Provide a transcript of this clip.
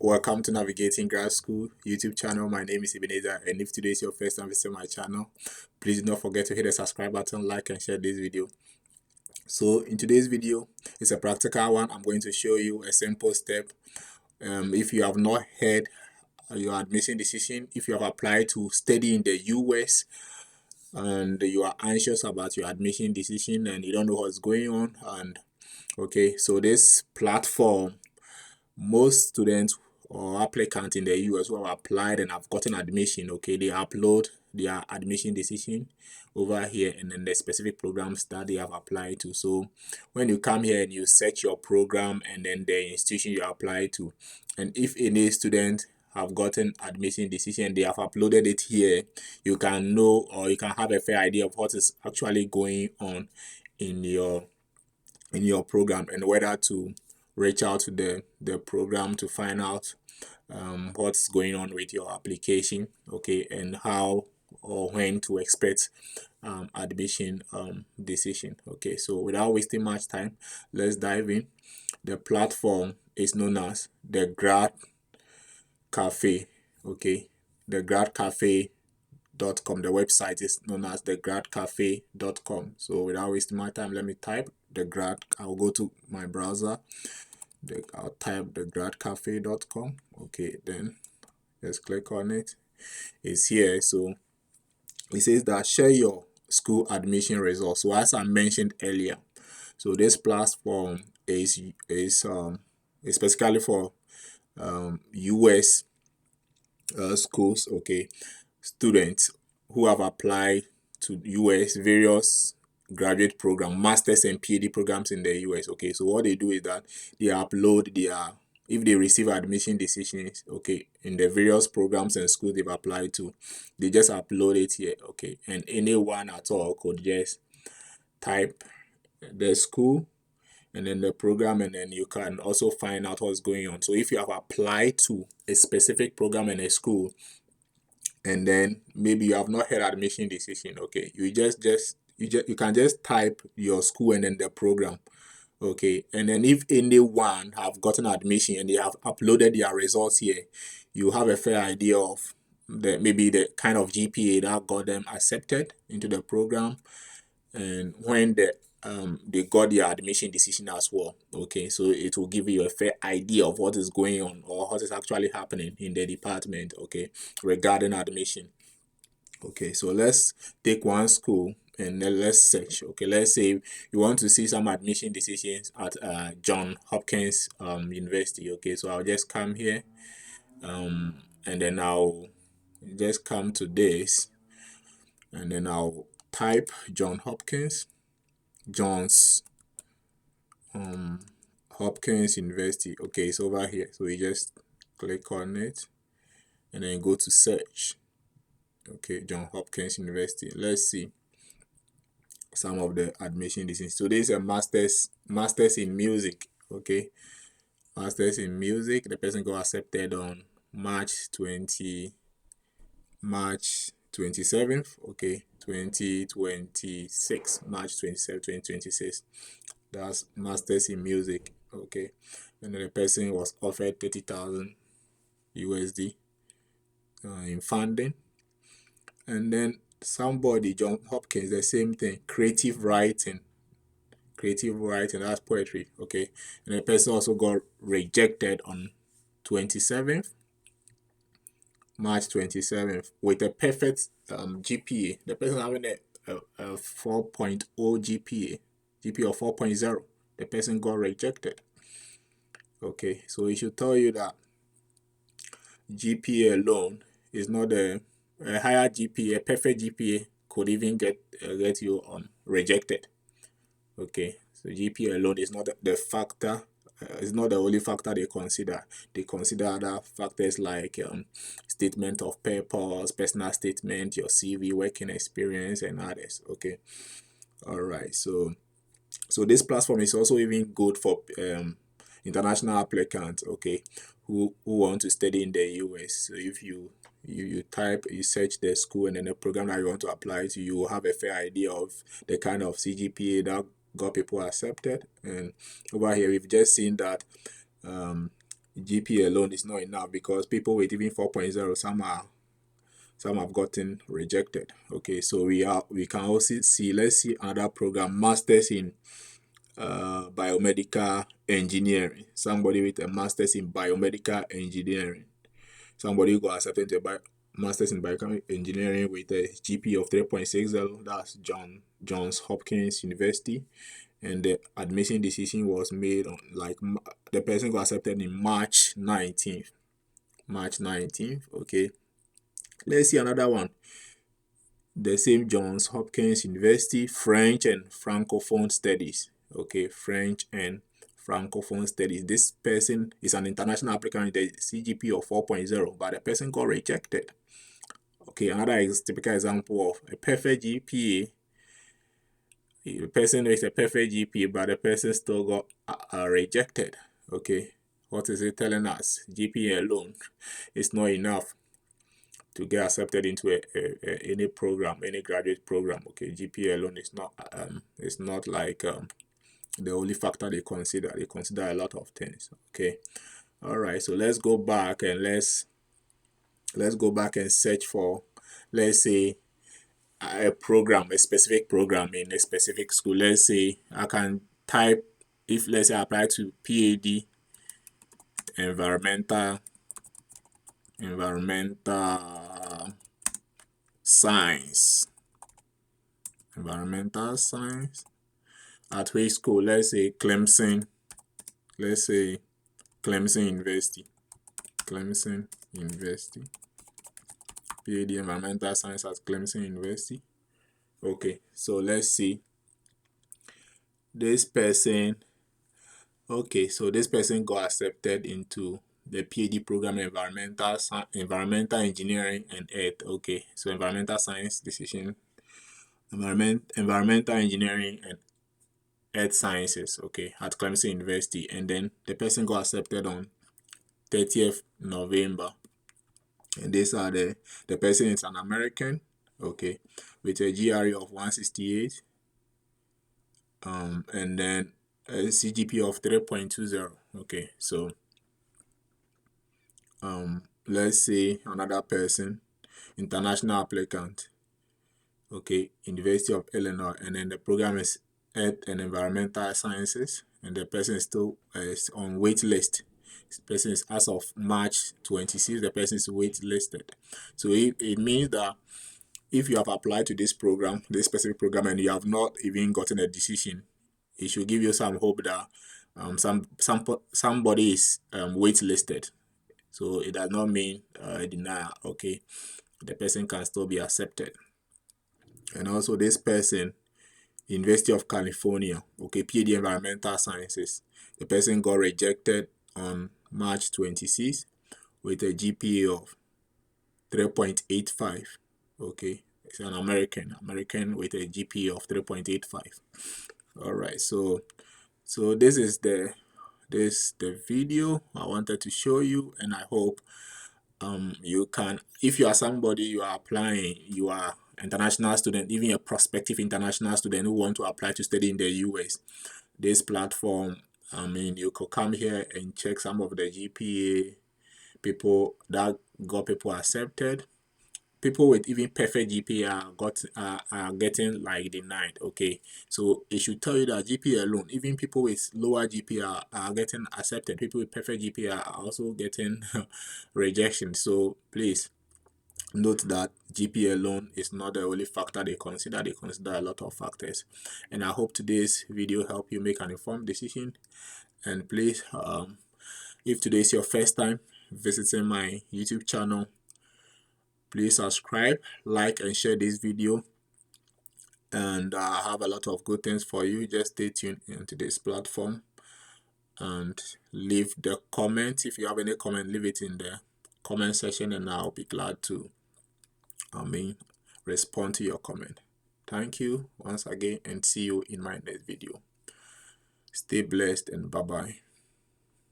Welcome to Navigating Grad School YouTube channel. My name is Ebenezer, and if today is your first time visiting my channel, please do not forget to hit the subscribe button, like and share this video. So in today's video, it's a practical one. I'm going to show you a simple step. If you have not heard your admission decision, if you have applied to study in the US and you are anxious about your admission decision and you don't know what's going on, and okay, so this platform, most students or applicants in the US who have applied and have gotten admission, okay, they upload their admission decision over here and then the specific programs that they have applied to. So when you come here and you search your program and then the institution you apply to, and if any student have gotten admission decision, they have uploaded it here, you can know or you can have a fair idea of what is actually going on in your program and whether to reach out to the program to find out what's going on with your application, okay, and how or when to expect admission decision. Okay, so without wasting much time, let's dive in. The platform is known as the Grad Cafe. Okay, the GradCafe.com. The website is known as the GradCafe.com. So without wasting my time, let me type the grad. I'll go to my browser. I'll type the GradCafe.com. Okay, then just click on it. It's here. So it says that share your school admission results. So as I mentioned earlier, so this platform is specifically for US schools, okay, students who have applied to US various graduate program, masters and PhD programs in the US. Okay, so what they do is that they upload their, if they receive admission decisions, okay, in the various programs and schools they've applied to, they just upload it here, okay, and anyone at all could just type the school and then the program, and then you can also find out what's going on. So if you have applied to a specific program in a school and then maybe you have not had admission decision, okay, you can just type your school and then the program, okay, and then if anyone have gotten admission and they have uploaded their results here, you have a fair idea of maybe the kind of GPA that got them accepted into the program and when they got their admission decision as well. Okay, so it will give you a fair idea of what is going on or what is actually happening in the department, okay, regarding admission. Okay, so let's take one school and then let's search. Okay, let's say you want to see some admission decisions at Johns Hopkins University. Okay, so I'll just come here and then I'll just come to this and then I'll type Johns Hopkins University. Okay, it's over here, so you just click on it and then go to search. Okay, Johns Hopkins University. Let's see some of the admission decisions. So this is a master's in music. Okay, master's in music. The person got accepted on March 27th, okay, 2026, March 27th, 2026. That's master's in music, okay, and then the person was offered 30,000 USD in funding. And then somebody, Johns Hopkins, the same thing, creative writing, that's poetry, okay, and the person also got rejected on 27th, March 27th, with a perfect GPA. The person having a 4.0 GPA of 4.0. The person got rejected. Okay, so it should tell you that GPA alone is not a higher GPA. A perfect GPA could even get you rejected. Okay, so GPA alone is not the factor. It's not the only factor they consider. They consider other factors like statement of purpose, personal statement, your CV, working experience, and others. Okay, all right. So this platform is also even good for international applicants. Okay, who want to study in the US. So if you search the school and then the program that you want to apply to, you will have a fair idea of the kind of CGPA that got people accepted. And over here we've just seen that GPA alone is not enough, because people with even 4.0, some have gotten rejected. Okay, so we can also see, let's see another program, masters in biomedical engineering. Somebody with a master's in biomedical engineering, somebody who got accepted to a master's in biomedical engineering with a GPA of 3.60. That's Johns Hopkins University, and the admission decision was made on, like, the person got accepted in March 19th. Okay, let's see another one. The same Johns Hopkins University, French and Francophone Studies. Okay, French and Francophone Studies. This person is an international applicant with a CGP of 4.0, but the person got rejected. Okay, another typical example of a perfect GPA. The person with a perfect GPA, but the person still got rejected. Okay, what is it telling us? GPA alone is not enough to get accepted into any program, any graduate program. Okay, GPA alone is not it's not like the only factor they consider. They consider a lot of things. Okay, all right. So let's go back and let's go back and search for, let's say, a program, a specific program in a specific school. Let's say I can type, if let's say I apply to PhD environmental science. Environmental science at which school? Let's say Clemson. Let's say Clemson University. Clemson University. PhD environmental science at Clemson University. Okay, so let's see. This person. Okay, so this person got accepted into the PhD program in environmental engineering and earth. Okay, so environmental science decision, environmental engineering and earth sciences. Okay, at Clemson University, and then the person got accepted on 30th November. And these are the person is an American. Okay, with a GRE of 168, and then a CGP of 3.20. Okay, so let's say another person, international applicant. Okay, University of Illinois, and then the program is Earth and Environmental Sciences, and the person is still is on wait list. This person is, as of March 26th, the person is wait listed. So it means that if you have applied to this program, this specific program, and you have not even gotten a decision, it should give you some hope that somebody is wait listed. So it does not mean denial. Okay, the person can still be accepted. And also this person, University of California, okay, PhD environmental sciences, the person got rejected on March 26th with a GPA of 3.85. Okay, it's an American with a GPA of 3.85. All right, so this is the video I wanted to show you, and I hope you can, if you are somebody, you are applying, you are international student, even a prospective international student who want to apply to study in the US, this platform, I mean, you could come here and check some of the GPA people that got people accepted. People with even perfect GPA are getting like denied. Okay, so it should tell you that GPA alone, even people with lower GPA are getting accepted. People with perfect GPA are also getting rejection. So please note that GPA alone is not the only factor they consider. They consider a lot of factors. And I hope today's video helped you make an informed decision. And please, if today is your first time visiting my YouTube channel, please subscribe, like, and share this video. And I have a lot of good things for you. Just stay tuned into this platform and leave the comment. If you have any comment, leave it in the comment section, and I'll be glad to respond to your comment. Thank you once again, and see you in my next video. Stay blessed, and bye bye.